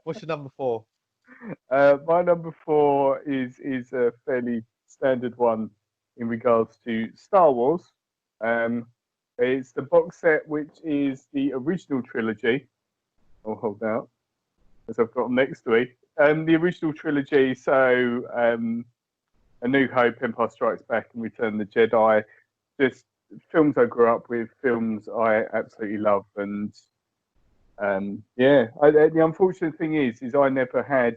What's your number 4? My number 4 is a fairly standard one in regards to Star Wars. Um, it's the box set, which is the original trilogy. I'll hold out as I've got them next to me. The original trilogy, so A New Hope, Empire Strikes Back, and Return of the Jedi. Just films I grew up with, films I absolutely love, and the unfortunate thing is I never had.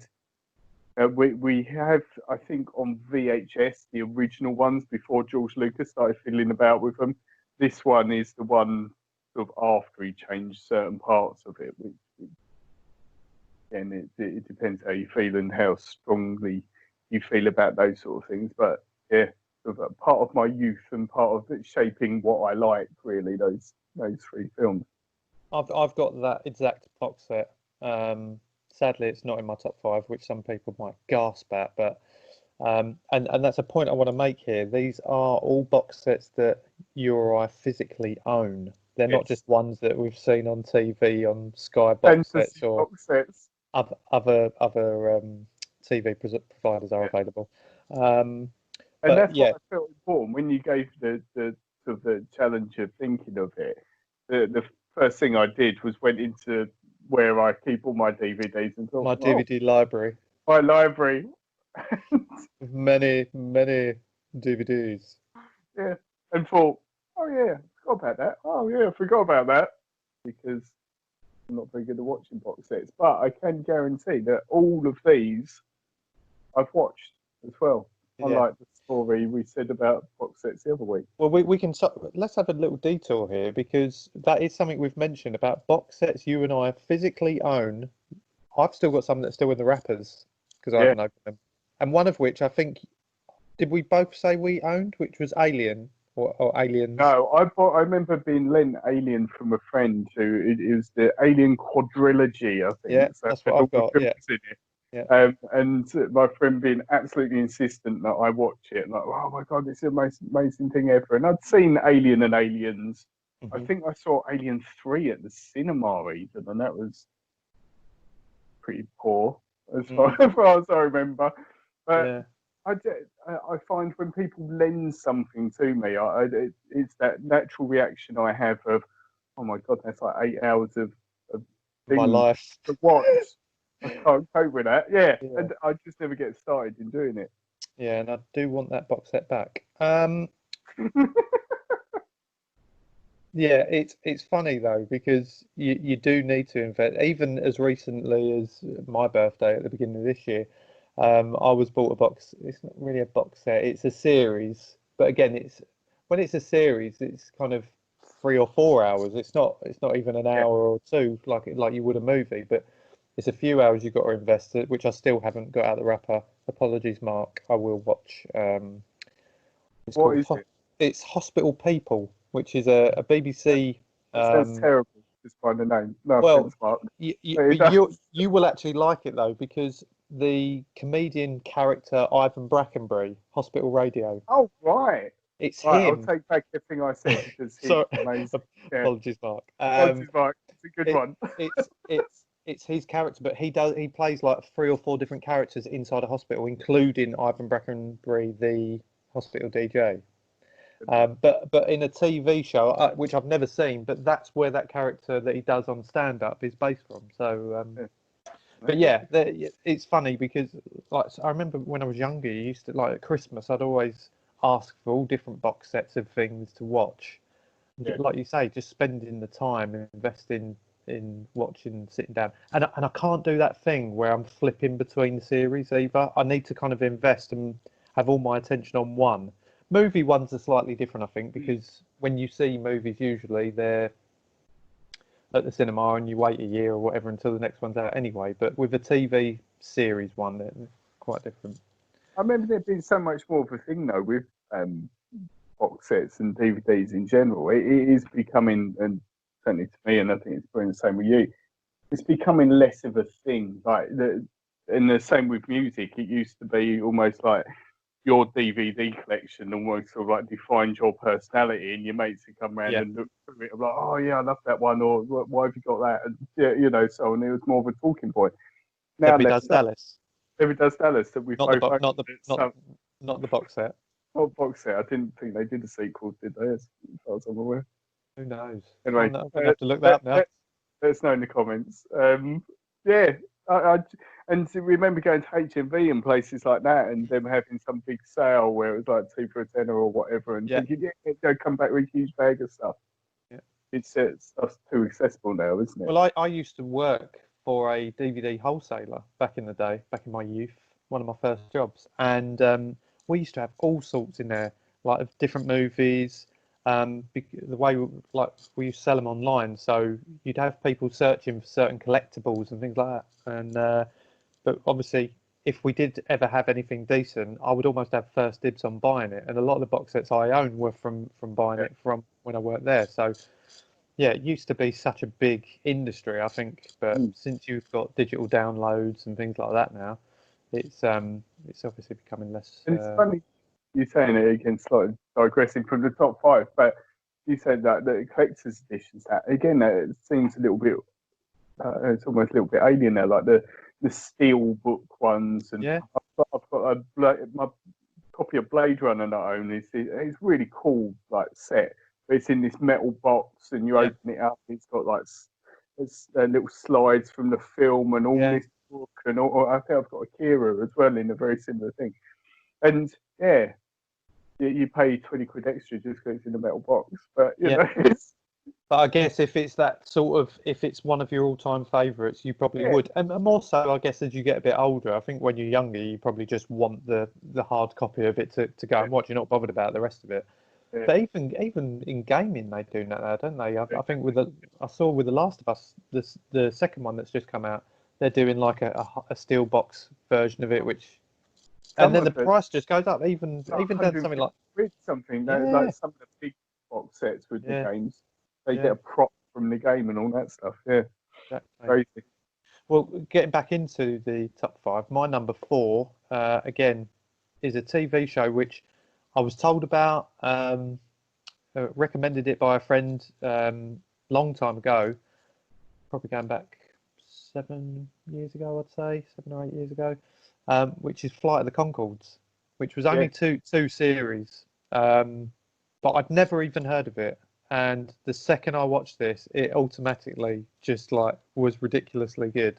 We have, I think, on VHS the original ones before George Lucas started fiddling about with them. This one is the one sort of after he changed certain parts of it. And it depends how you feel and how strongly you feel about those sort of things. But yeah, sort of a part of my youth and part of it shaping what I like, really, those 3 films. I've got that exact box set. Sadly, it's not in my top 5, which some people might gasp at. But and that's a point I want to make here. These are all box sets that you or I physically own. They're not just ones that we've seen on TV on Sky box sets or box sets. other TV providers are available. And that's what I felt important when you gave the sort of the challenge of thinking of it. The first thing I did was went into where I keep all my DVDs and thought, my DVD library. My library. many DVDs. Yeah, and thought, oh yeah, forgot about that. Oh yeah, I forgot about that because I'm not very good at watching box sets. But I can guarantee that all of these I've watched as well. Unlike the story we said about box sets the other week. Well, we can let's have a little detour here because that is something we've mentioned about box sets you and I physically own. I've still got some that's still in the wrappers because I haven't opened them, and one of which I think did we both say we owned, which was Alien or Aliens. No, I remember being lent Alien from a friend who it was the Alien quadrilogy, I think. Yeah, so that's what I've got. Yeah. Yeah. And my friend being absolutely insistent that I watch it, like, oh my god, it's the most amazing thing ever. And I'd seen Alien and Aliens. I think I saw Alien 3 at the cinema even, and that was pretty poor as far as I remember. But I find when people lend something to me, it's that natural reaction I have of, oh my god, that's like 8 hours of my life to watch. I can't cope with that. Yeah, and I just never get started in doing it. Yeah, and I do want that box set back. Yeah, it's funny though because you do need to invest. Even as recently as my birthday at the beginning of this year, I was bought a box. It's not really a box set; it's a series. But again, when it's a series, it's kind of 3 or 4 hours. It's not even an hour or two like you would a movie. But it's a few hours you've got to invest, which I still haven't got out the wrapper. Apologies, Mark. I will watch. What is it? It's Hospital People, which is a BBC. It sounds terrible just by the name. No offense, Mark. You will actually like it though because the comedian character Ivan Brackenbury, Hospital Radio. Oh right. It's him. I'll take back everything I said because he's amazing. Apologies, Mark. Apologies, Mark. It's a good one. It's his character, but he plays like 3 or 4 different characters inside a hospital, including Ivan Brackenbury, the hospital DJ. But in a TV show, which I've never seen, but that's where that character that he does on stand up is based from. So, but yeah, it's funny because like I remember when I was younger, you used to like at Christmas, I'd always ask for all different box sets of things to watch. Like you say, just spending the time and investing in watching, sitting down, and I can't do that thing where I'm flipping between the series either. I need to kind of invest and have all my attention on one. Movie ones are slightly different, I think, because when you see movies, usually they're at the cinema and you wait a year or whatever until the next one's out anyway. But with a TV series one, they're quite different. I remember there being so much more of a thing though with box sets and DVDs in general. It is becoming, and certainly to me, and I think it's probably the same with you, it's becoming less of a thing. And the same with music. It used to be almost like your DVD collection almost sort of like defines your personality, and your mates would come around and look through it. I'm like, oh yeah, I love that one, or why have you got that? And so on. It was more of a talking point. now Debbie less Does so. Dallas. Debbie Does Dallas that we Not the both bo- owned. not the box set. What box set? I didn't think they did a sequel, did they? As far as I'm aware. Who knows? Anyway, I'm gonna have to look that up now. let us know in the comments. Yeah, I and remember going to HMV and places like that, and them having some big sale where it was like 2 for a tenner or whatever, and Yeah. thinking, yeah, go come back with a huge bag of stuff. Yeah. It's stuff's too accessible now, isn't it? Well, I used to work for a DVD wholesaler back in the day, back in my youth, one of my first jobs, and we used to have all sorts in there, like of different movies. The way we used to sell them online, so you'd have people searching for certain collectibles and things like that. And but obviously, if we did ever have anything decent, I would almost have first dibs on buying it. And a lot of the box sets I own were from buying it from when I worked there. So yeah, it used to be such a big industry, I think, but since you've got digital downloads and things like that now, it's obviously becoming less. And it's funny you saying it again, slightly digressing from the top five, but you said that the collector's editions. That again, it seems a little bit. It's almost a little bit alien there, like the steel book ones, and Yeah, I've got my copy of Blade Runner that I own. It's really cool, like set. But it's in this metal box, and you yeah, open it up. It's got like it's little slides from the film and all yeah, this book, and all, I think I've got Akira as well in a very similar thing. And yeah, you pay 20 quid extra just because it's in a metal box. But you yeah. know, it's But I guess if it's that sort of, if it's one of your all-time favourites, you probably yeah, would. And more so, I guess, as you get a bit older. I think when you're younger, you probably just want the hard copy of it to go and watch. You're not bothered about the rest of it. yeah, But even in gaming, they do that now, don't they? I think I saw with The Last of Us, the second one that's just come out, they're doing like a steel box version of it, which, and some then the of it. price just goes up. Even Like done something 150 like, quid something. yeah, Like some of the big box sets with the yeah, games, they get yeah, a prop from the game and all that stuff. Yeah, exactly. crazy. Well, getting back into the top five, my number four, again, is a TV show which I was told about, recommended it by a friend long time ago, probably going back 7 years ago, I'd say 7 or 8 years ago, which is Flight of the Conchords, which was Yeah, only two series, but I'd never even heard of it. And the second I watched this, it automatically just like was ridiculously good.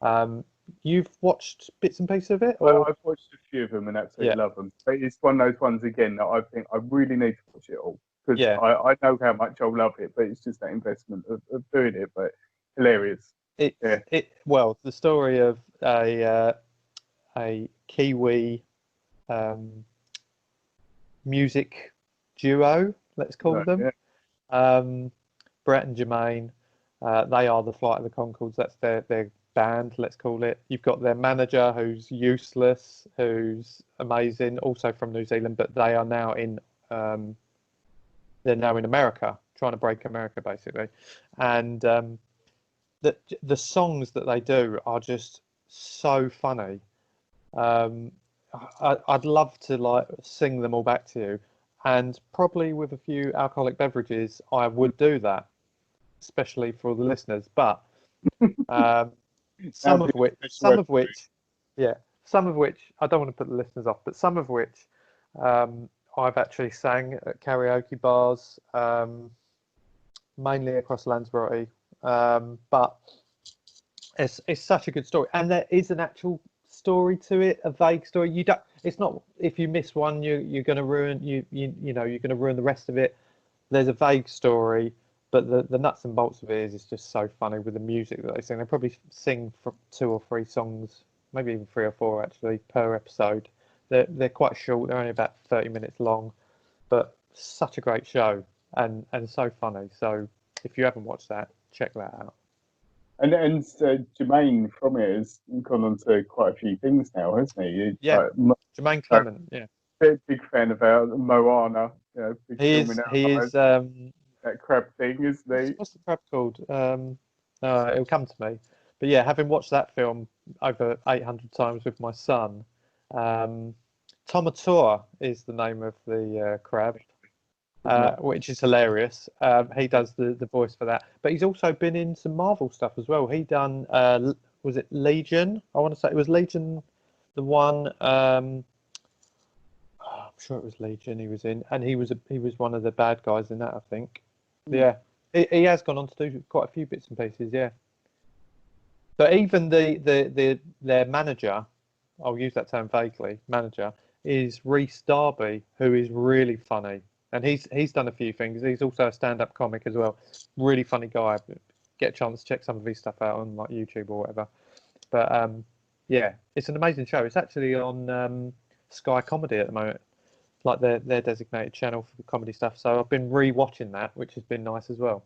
Um, you've watched bits and pieces of it, or I've watched a few of them and yeah, absolutely love them. But it's one of those ones again that I think I really need to watch it all because yeah. I know how much I'll love it, but it's just that investment of doing it. But hilarious. Yeah, Well, the story of a Kiwi um, music duo, let's call no, them. yeah, Brett and Jermaine, they are the Flight of the Conchords. That's their band, let's call it. You've got their manager, who's useless, who's amazing, also from New Zealand, but they are now they're now in America, trying to break America, basically. And the songs that they do are just so funny. Um, I'd love to like sing them all back to you, and probably with a few alcoholic beverages, I would do that, especially for the listeners. But um, that'll be a special some of episode. which, yeah, some of which I don't want to put the listeners off, but some of which I've actually sang at karaoke bars, mainly across Lanzarote. But it's such a good story, and there is an actual story to it, a vague story. You don't. It's not, if you miss one, you're going to ruin you know you're going to ruin the rest of it. There's a vague story, but the nuts and bolts of it is it's just so funny with the music that they sing. They probably sing for 2 or 3 songs, maybe even 3 or 4 actually per episode. They're quite short. They're only about 30 minutes long, but such a great show and so funny. So if you haven't watched that, check that out. And Jermaine from it has gone on to quite a few things now, hasn't he? He's Yeah, like, Jermaine Clement. Yeah, big fan of Moana, big film in our he lives. is. That crab thing, isn't he? What's the crab called? It'll come to me. But yeah, having watched that film over 800 times with my son, Tomator is the name of the crab, which is hilarious. He does the voice for that, but he's also been in some Marvel stuff as well. He done was it Legion? I want to say it was Legion, the one. I'm sure it was Legion he was in, and he was one of the bad guys in that, I think. Yeah, he has gone on to do quite a few bits and pieces. Yeah, but even their manager, I'll use that term vaguely, manager, is Rhys Darby, who is really funny, and he's done a few things. He's also a stand-up comic as well. Really funny guy. Get a chance to check some of his stuff out on like YouTube or whatever. But yeah, it's an amazing show. It's actually on Sky Comedy at the moment, like their designated channel for the comedy stuff. So I've been re-watching that, which has been nice as well.